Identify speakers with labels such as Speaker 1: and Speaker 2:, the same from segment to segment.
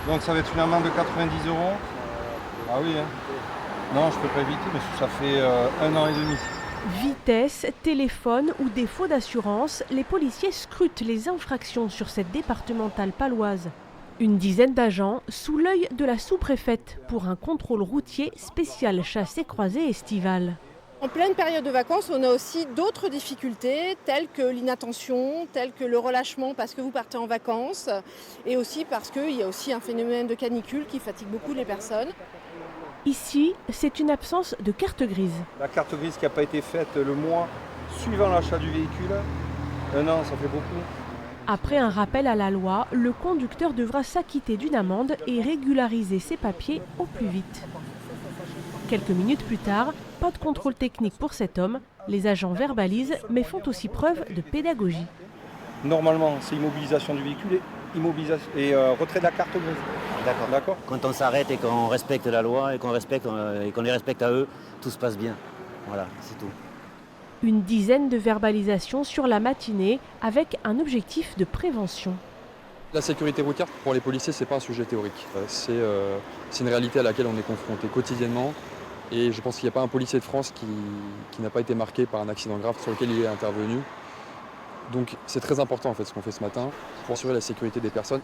Speaker 1: Donc ça va être une amende de 90 euros. Ah oui, hein. Non, je peux pas éviter, mais ça fait 1 an et demi.
Speaker 2: Vitesse, téléphone ou défaut d'assurance, les policiers scrutent les infractions sur cette départementale paloise. Une dizaine d'agents sous l'œil de la sous-préfète pour un contrôle routier spécial chassé croisé estival.
Speaker 3: En pleine période de vacances, on a aussi d'autres difficultés telles que l'inattention, telles que le relâchement parce que vous partez en vacances et aussi parce qu'il y a aussi un phénomène de canicule qui fatigue beaucoup les personnes.
Speaker 2: Ici, c'est une absence de carte grise.
Speaker 1: La carte grise qui n'a pas été faite le mois suivant l'achat du véhicule, 1 an, ça fait beaucoup.
Speaker 2: Après un rappel à la loi, le conducteur devra s'acquitter d'une amende et régulariser ses papiers au plus vite. Quelques minutes plus tard, pas de contrôle technique pour cet homme. Les agents verbalisent mais font aussi preuve de pédagogie.
Speaker 1: Normalement, c'est immobilisation du véhicule et retrait de la carte grise. D'accord.
Speaker 4: Quand on s'arrête et qu'on respecte la loi et qu'on les respecte à eux, tout se passe bien. Voilà, c'est tout.
Speaker 2: Une dizaine de verbalisations sur la matinée avec un objectif de prévention.
Speaker 5: La sécurité routière, pour les policiers, ce n'est pas un sujet théorique. C'est une réalité à laquelle on est confronté quotidiennement. Et je pense qu'il n'y a pas un policier de France qui n'a pas été marqué par un accident grave sur lequel il est intervenu. Donc c'est très important en fait ce qu'on fait ce matin pour assurer la sécurité des personnes.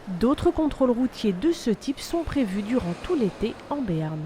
Speaker 2: D'autres contrôles routiers de ce type sont prévus durant tout l'été en Béarn.